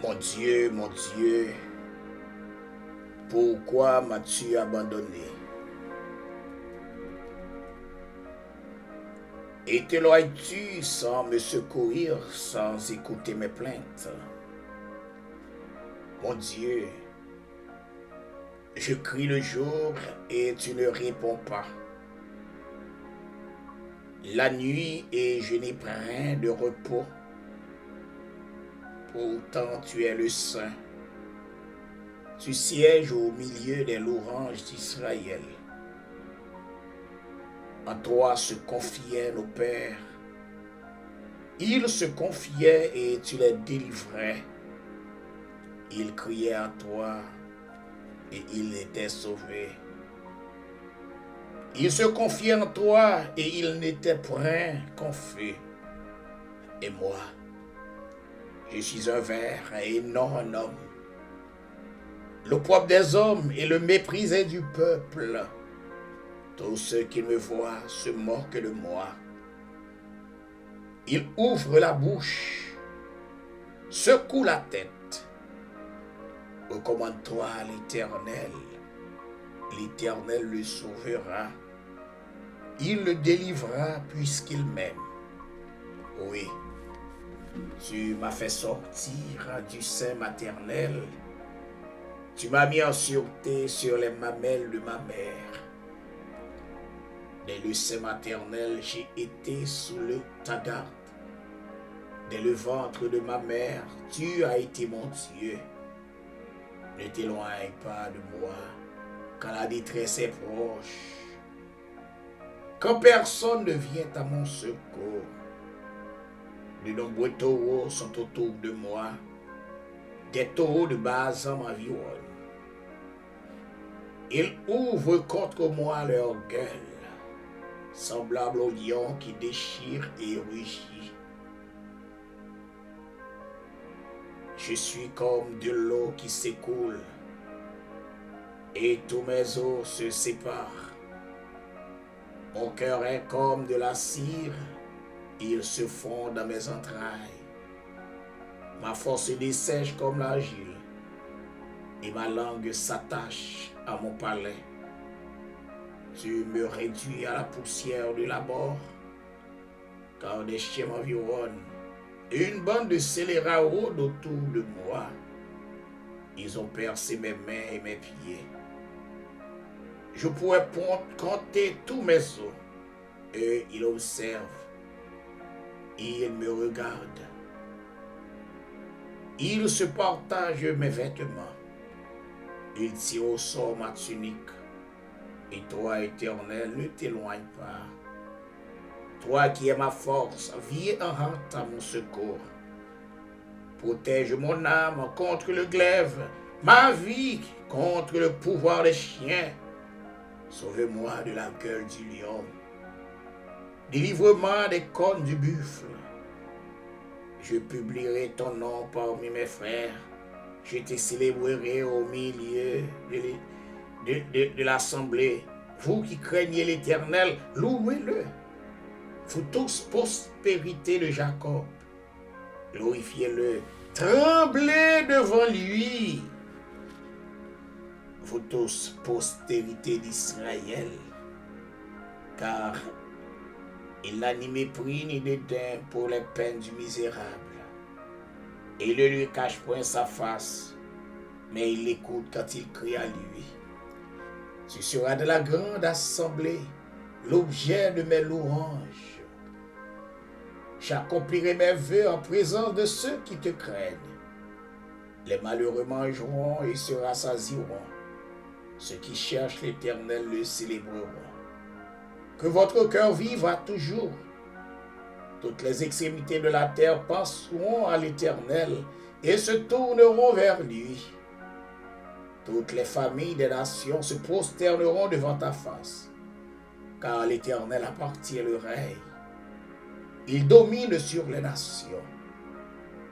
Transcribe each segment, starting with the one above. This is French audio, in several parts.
Mon Dieu, pourquoi m'as-tu abandonné? Et t'éloignes-tu sans me secourir, sans écouter mes plaintes? Mon Dieu, je crie le jour et tu ne réponds pas. La nuit et je n'ai rien de repos. Pourtant tu es le Saint. Tu sièges au milieu des louanges d'Israël. En toi se confiaient nos pères. Ils se confiaient et tu les délivrais. Ils criaient à toi et ils étaient sauvés. Ils se confiaient en toi et ils n'étaient point confus. Et moi, je suis un ver et non un homme. L'opprobre des hommes et le méprisé du peuple. Tous ceux qui me voient se moquent de moi. Ils ouvrent la bouche, secouent la tête. Recommande-toi à l'Éternel. L'Éternel le sauvera. Il le délivrera puisqu'il m'aime. Oui, tu m'as fait sortir du sein maternel. Tu m'as mis en sûreté sur les mamelles de ma mère. Dès le sein maternel, j'ai été sous ta garde. Dès le ventre de ma mère, tu as été mon Dieu. Ne t'éloigne pas de moi, quand la détresse est proche. Quand personne ne vient à mon secours. De nombreux taureaux sont autour de moi. Des taureaux de Basan m'environnent. Ils ouvrent contre moi leur gueule, semblable au lion qui déchire et rugit. Je suis comme de l'eau qui s'écoule, et tous mes os se séparent. Mon cœur est comme de la cire, il se fond dans mes entrailles. Ma force se dessèche comme l'argile, et ma langue s'attache à mon palais. Tu me réduis à la poussière de la mort, car des chiens m'environnent. Une bande de scélérats rôde autour de moi. Ils ont percé mes mains et mes pieds. Je pourrais compter tous mes os. Eux, ils observent. Ils me regardent. Ils se partagent mes vêtements. Ils tirent au sort ma tunique. Et toi, Éternel, ne t'éloigne pas. Toi qui es ma force, viens en hâte à mon secours. Protège mon âme contre le glaive, ma vie contre le pouvoir des chiens. Sauve-moi de la gueule du lion. Délivre-moi des cornes du buffle. Je publierai ton nom parmi mes frères. Je te célébrerai au milieu de l'assemblée. Vous qui craignez l'Éternel, louez-le. Vous tous, postérité de Jacob, glorifiez-le. Tremblez devant lui. Vous tous, postérité d'Israël, car il n'a ni mépris ni dédain pour les peines du misérable. Et il ne lui cache point sa face, mais il l'écoute quand il crie à lui. Tu seras de la grande assemblée, l'objet de mes louanges. J'accomplirai mes vœux en présence de ceux qui te craignent. Les malheureux mangeront et se rassasieront. Ceux qui cherchent l'Éternel le célébreront. Que votre cœur vive toujours. Toutes les extrémités de la terre penseront à l'Éternel et se tourneront vers lui. Toutes les familles des nations se prosterneront devant ta face, car à l'Éternel appartient le règne. Il domine sur les nations.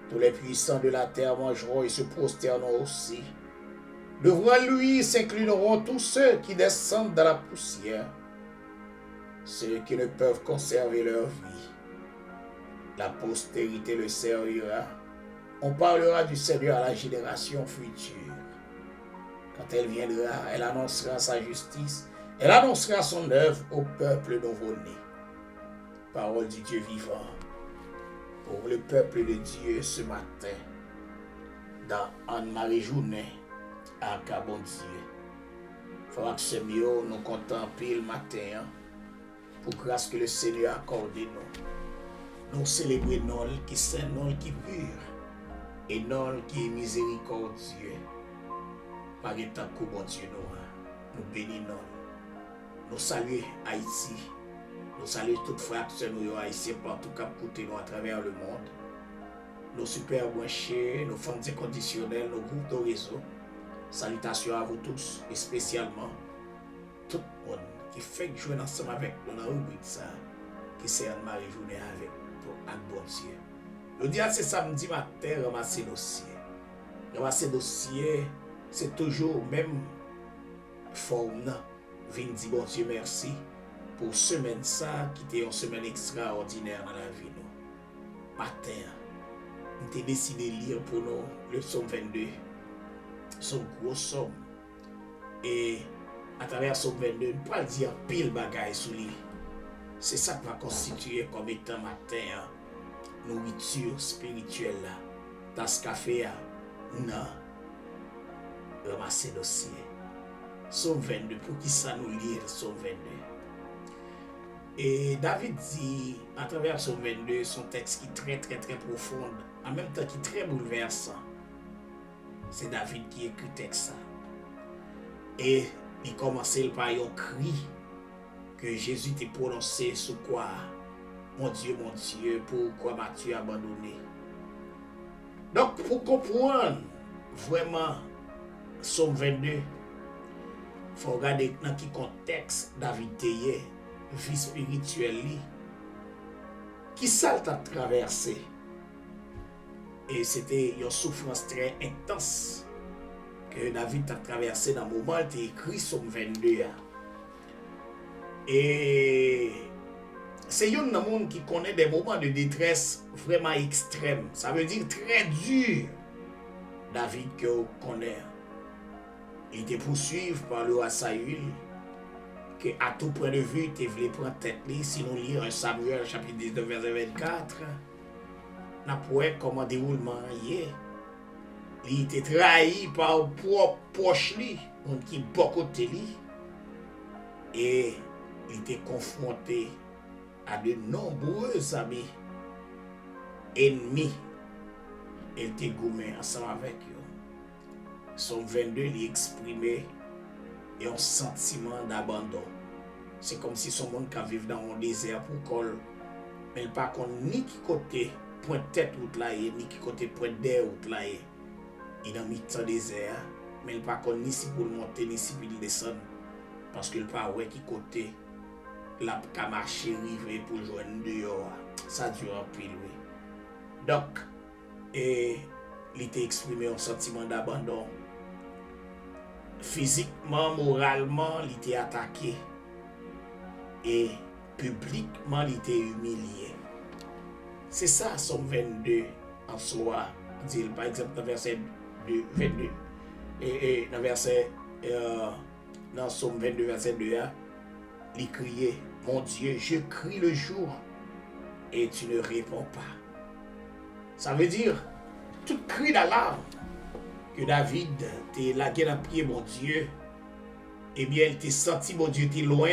Tous les puissants de la terre mangeront et se prosterneront aussi. Devant lui s'inclineront tous ceux qui descendent dans la poussière, ceux qui ne peuvent conserver leur vie. La postérité le servira. On parlera du Seigneur à la génération future. Quand elle viendra, elle annoncera sa justice. Elle annoncera son œuvre au peuple nouveau-né. Parole du Dieu vivant. Pour le peuple de Dieu ce matin, dans Anne-Marie Journet, à Cabon Dieu. Frère Semio, nous comptons pile matin, pour grâce que le Seigneur a accordé nous. Nous célébrons non qui saint, non qui pur, et non qui est miséricordieux. Par état que bon Dieu nous bénissons. Nous saluons Haïti. Nous saluons toutes frères que nous haïtiens partout qui écoutent nous à travers le monde. Nos super branchés, nos fans inconditionnels, nos groupes de réseau. Salutations à vous tous, et spécialement tout le monde qui fait jouer ensemble avec nous dans la rubrique ça, qui c'est Anne-Marie Journet avec pour un bon Dieu. Le dia c'est samedi matin, ramasser dossier. Ramasser dossier, c'est toujours même forme. Vin dit bon Dieu merci pour semaine ça qui était une semaine extraordinaire dans la vie nous. Matin, nous avons décidé de lire pour nous le psaume 22. Son gros somme. Et à travers son 22, nous ne pas dire pile bagaille sous lui. C'est ça qui va constituer comme étant matin, nourriture spirituelle là. Dans ce café, non. Ramasser dossier. Somme 22, pour qui ça nous lire Somme 22. Et David dit, à travers Somme 22, son texte qui est très très très profond, en même temps qui est très bouleversant. C'est David qui écrit le texte. Et il commençait par un cri que Jésus t'a prononcé sur quoi? Mon Dieu, pourquoi m'as-tu abandonné? Donc, pour comprendre vraiment Somme 22, il faut regarder dans quel contexte David était, vie spirituelle, qui ça t'a traversé. Et c'était une souffrance très intense que David a traversé dans le moment où il a écrit Somme 22. Et c'est un monde qui connaît des moments de détresse vraiment extrêmes. Ça veut dire très dur. David que vous connaissez. Il était poursuivi par le roi Saül, que à tout point de vue, il voulait prendre tête. Si nous lisons 1 Samuel chapitre 19, verset 24, nous pouvons comment déroulement hier. Il était trahi par le propre proche, qui beaucoup de lui. Et il était confronté à de nombreux amis, ennemis. Il était gourmé ensemble avec eux. Somme 22, il exprimait un sentiment d'abandon. C'est comme si son monde qui vit dans un désert pour col, mais il pas qu'on ni qui côté point tête route là ni qui côté point d'air route là. Il est dans mi-temps désert, mais il pas qu'on ni si pour monter ni si pour descendre parce qu'il pas ouais qui côté la ka marcher river pour joindre dehors. Ça dure un pile oui. Donc et il était exprimé un sentiment d'abandon. Physiquement, moralement, il était attaqué. Et publiquement, il était humilié. C'est ça, Somme 22 en soi. Dit, par exemple, dans verset 22. Et dans verset dans Somme 22, verset 2, il criait, mon Dieu, je crie le jour et tu ne réponds pas. Ça veut dire, tout cri d'alarme que David t'es lagué à pied, mon Dieu, eh bien, il t'a senti, mon Dieu, t'es loin.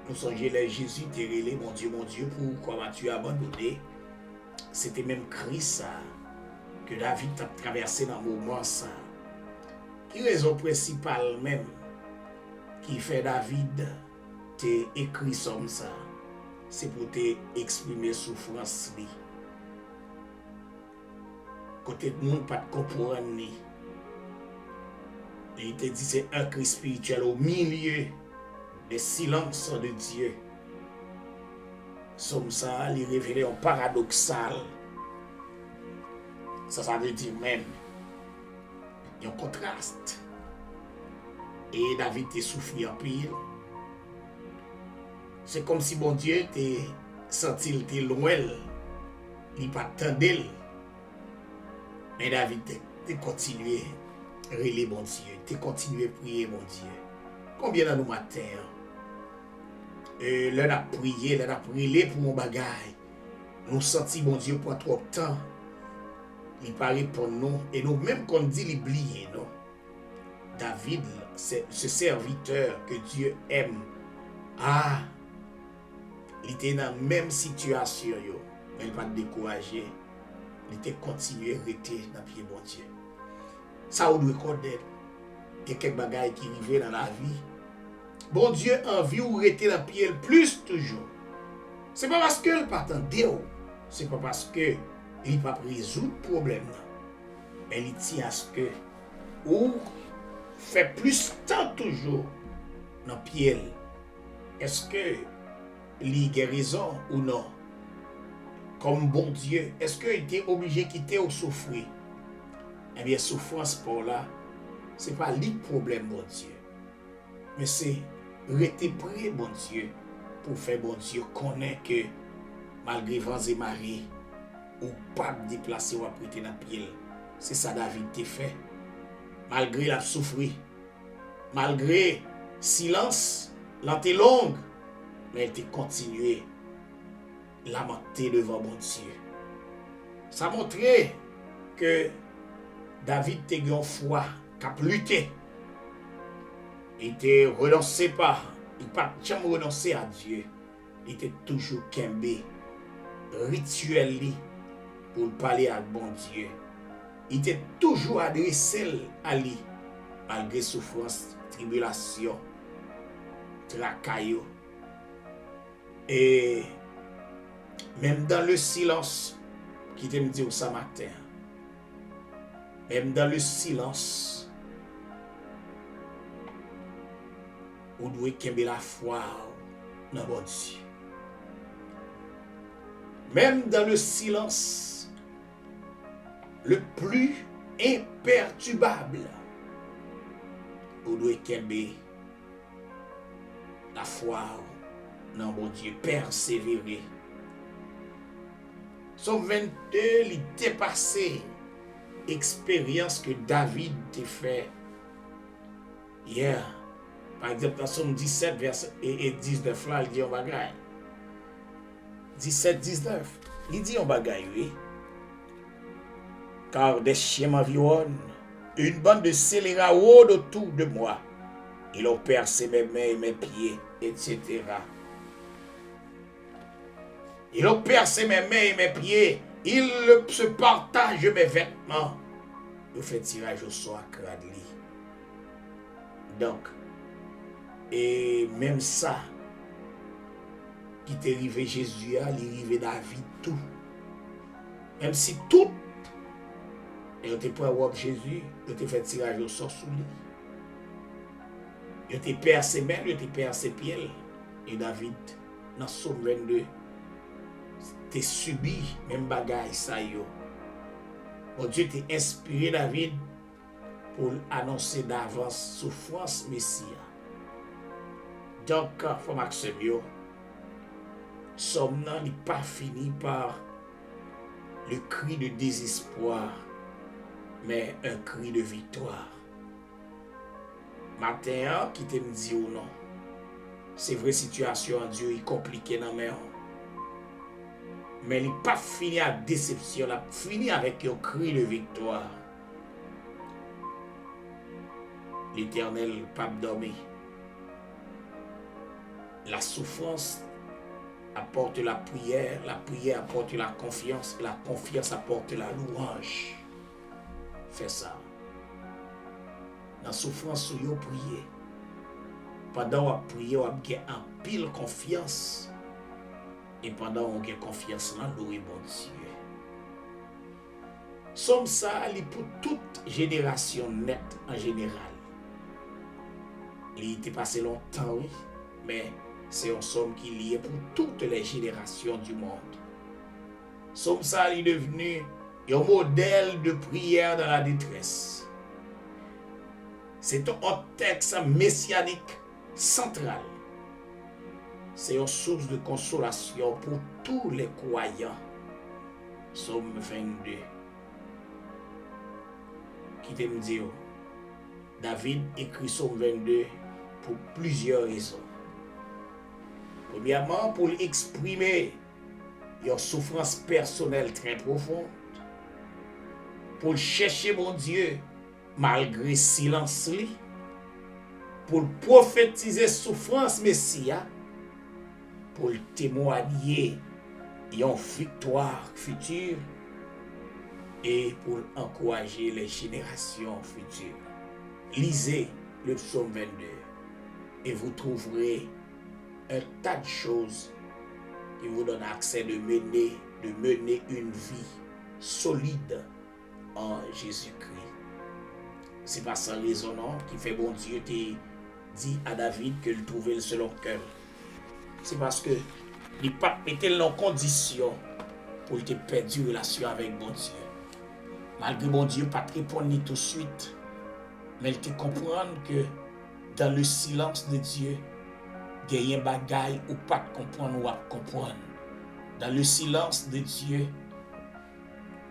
Nous songeons les Jésus, t'es relé, mon Dieu, pourquoi m'as-tu abandonné? C'était même cri ça, que David a traversé dans le moment ça. Qui raison principale même, qui fait David t'es écrit comme ça, c'est pour t'exprimer souffrance. Côté de monde pas de comprendre ni. Il te dit c'est un cri spirituel au milieu des silences de Dieu. Somme ça, il révélé un paradoxal. Ça veut dire même il y a un contraste. Et David te souffri en pile. C'est comme si bon Dieu te senti il loin, il pas tendel. Mais David, tu continué à relayer bon Dieu, tu continué à prier mon Dieu. Combien dans nous matin, l'on a prié, l'on a prié pour mon bagage. Nous senti bon Dieu pour trop de temps. Il paraît pour nous, et nous même qu'on dit l'oublier, non? David, ce serviteur que Dieu aime, il était dans la même situation, mais il ne va pas décourager. Il était continué à rester dans le pied bon Dieu. Ça, on doit connaître. Il y a quelques bagailles qui arrivent dans la vie. Bon Dieu envie ou rester dans le pied le plus toujours. Ce n'est pas parce qu'il ne pas attendre, ce n'est pas parce qu'il ne pas résoudre le problème. Mais il tient à ce que ou fait plus de temps toujours dans le pied. Est-ce que il a raison ou non? Comme bon Dieu, est-ce qu'il était obligé de quitter ou souffrir? Eh bien, souffrance pour là, ce n'est pas le problème, bon Dieu. Mais c'est rester prêt, bon Dieu, pour faire bon Dieu connaître que malgré vents et marées, ou pas déplacer ou apprêter dans le pied. C'est ça David t'a fait. Malgré la souffrir, malgré silence, l'anté longue, mais il t'a continué lamenter devant mon Dieu. Ça montrait que David t'a eu foi, qu'a lutté. Il était renoncé pas, il n'a pas jamais renoncé à Dieu. Il était toujours kembe, rituel pour parler à bon Dieu. Il était toujours adressé à lui, malgré souffrance, tribulation, tracaillot. Et même dans le silence, qui te me dit ça matin, même dans le silence, on doit kembe la foi dans bon Dieu. Même dans le silence, le plus imperturbable, on doit kembe la foi dans bon Dieu, persévérer. Somme 22, il dépassé expérience que David a fait hier. Par exemple, dans Somme 17, verset et 19, là, il dit en bagaille. 17, 19, il dit en bagaille, oui. Car des chiens m'environnent, une bande de scélérats rôde autour de moi. Ils ont percé mes mains et mes pieds, etc. Ils ont percé mes mains et mes pieds. Ils se partagent mes vêtements. Ils font tirage au sort à Cradley. Donc, et même ça, qui t'est arrivé Jésus, il est arrivé David, tout. Même si tout, et on t'est pas voir Jésus, on t'a fait tirage au sort sous lui. On t'a percé mains, on t'a percé pieds. Et David, dans Somme 22, t'es subi même bagaille ça yo. Bon Dieu t'a inspiré David pour annoncer d'avance souffrance Messia. Donc, faut Maxime yo, Somme n'est pas fini par le cri de désespoir, mais un cri de victoire. Matin, qui te me dit ou non, c'est vrai situation en Dieu est compliquée dans mes mais il n'est pas fini à déception, il a fini avec un cri de victoire. L'Éternel pas dormi. La souffrance apporte la prière apporte la confiance apporte la louange. Fais ça. La souffrance, vous priez. Pendant que vous priez, vous avez un pile confiance. Et pendant qu'on a confiance dans l'eau et bon Dieu. Somme ça, pour toute génération nette en général. Il était passé longtemps, oui, mais c'est un somme qui est lié pour toutes les générations du monde. Somme ça, il est devenu un modèle de prière dans la détresse. C'est un texte messianique central. C'est une source de consolation pour tous les croyants. Somme 22. qui te me dit, David écrit Somme 22 pour plusieurs raisons. Premièrement, pour exprimer une souffrance personnelle très profonde, pour chercher mon Dieu malgré silence, pour prophétiser souffrance Messia, pour témoigner une victoire future et pour encourager les générations futures. Lisez le psaume 22 et vous trouverez un tas de choses qui vous donnent accès de mener une vie solide en Jésus-Christ. C'est pas sans raison non qui fait bon Dieu dit à David que le trouvait le selon cœur. C'est parce que il pas mettait en condition pour te perdre une relation avec bon Dieu. Malgré bon Dieu pas te répondre ni tout de suite, mais il te comprendre que dans le silence de Dieu, il y a un bagage ou pas de comprendre ou à comprendre. Dans le silence de Dieu,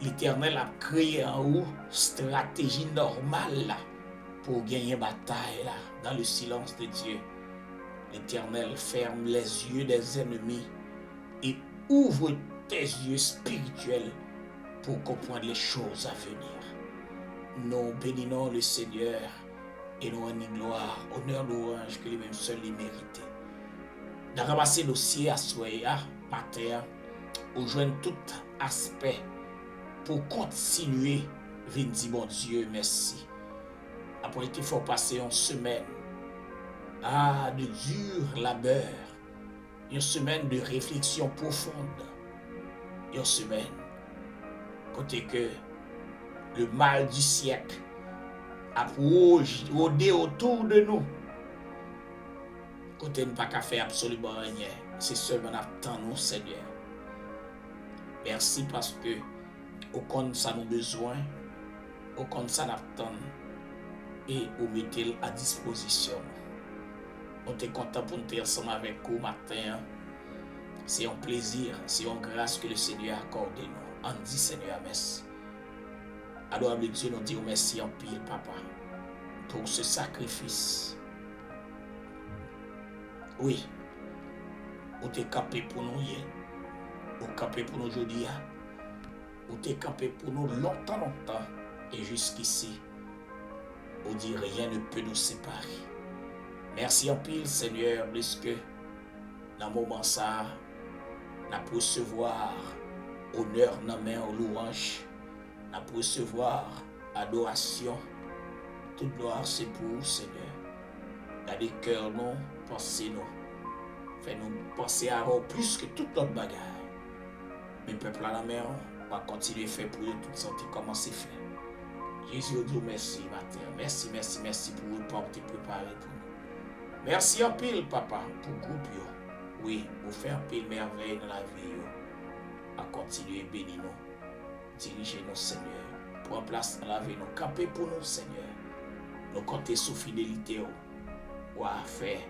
l'Éternel a créé en haut stratégie normale là, pour gagner bataille là. Dans le silence de Dieu, l'Éternel ferme les yeux des ennemis et ouvre tes yeux spirituels pour comprendre les choses à venir. Nous bénissons le Seigneur et nous rendons gloire, honneur, louange que lui-même seul les mérite. Dans ramasser dossier à soya matin, on joint tout aspect pour continuer à dire bon Dieu merci. Après qu'il faut passer une semaine de dur labeur, une semaine de réflexion profonde, une semaine côté que le mal du siècle a rôdé autour de nous. Côté ne pas qu'à faire absolument rien, c'est seulement attendre nous Seigneur. Merci parce que au compte ça nous besoin, au compte ça n'attend et au mettez à disposition. On est content pour nous être ensemble avec vous matin. C'est un plaisir, c'est une grâce que le Seigneur a accordé nous. On dit Seigneur merci. Alors Dieu nous dit merci en pile papa pour ce sacrifice. Oui, vous êtes campé pour nous hier, vous êtes campé pour nous aujourd'hui, vous êtes campé pour nous longtemps et jusqu'ici, vous dit rien ne peut nous séparer. Merci en pile Seigneur, puisque dans le moment ça, nous allons recevoir honneur dans la main aux louanges, nous allons recevoir adoration, toute gloire c'est pour vous Seigneur. Gardez cœur nous, pensez nous. Fais-nous penser à vous plus que toute notre bagarre. Mais peuple à la mer, on va continuer à faire pour eux toute santé comment c'est fait. Jésus vous dit merci matin. Merci pour le repas que tu as préparé pour nous. Merci en pile papa pour le groupe. Oui, vous faire un pile merveille dans la vie. À continuer à bénir nous. Dirigez nous Seigneur. Prends place dans la vie nous. Camper pour nous Seigneur. Nous compter sous fidélité. Ou à faire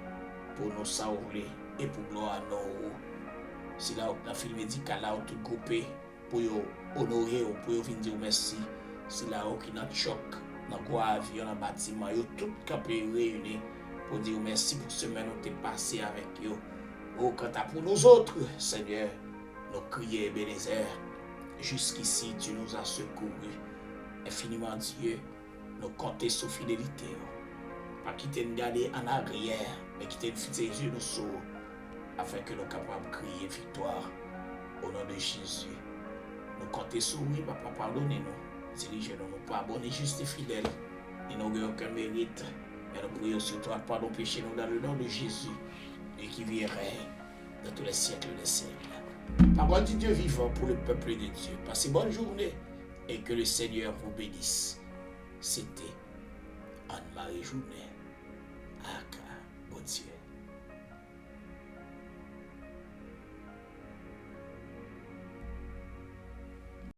pour nous sauver et pour gloire à nous. C'est là où dans le film médical, là où tout groupé pour honorer, pour venir dire merci. C'est là où qui n'a choc, dans le avion, dans le bâtiment, tout campé réunis pour dire merci pour ce semaine où tu es passé avec eux. Oh, quant à pour nous autres, Seigneur, nous crions Ebenezer. Jusqu'ici, tu nous as secourus. Infiniment Dieu, nous comptons sur fidélité. Pas quitter nous garder en arrière, mais quitter nous fixer les yeux nous sauver, afin que nous soyons capables de crier victoire au nom de Jésus. Nous comptons sur lui, papa, pardonnez-nous. Dirigez-nous, nous pas abonnés, juste et fidèles. Et nous n'avons aucun mérite. Mais nous prions sur toi, pardon, péché nous dans le nom de Jésus, et qui viendrait dans tous les siècles des siècles. Parole du Dieu vivant pour le peuple de Dieu. Passez bonne journée et que le Seigneur vous bénisse. C'était Anne-Marie Journet. Bon Dieu.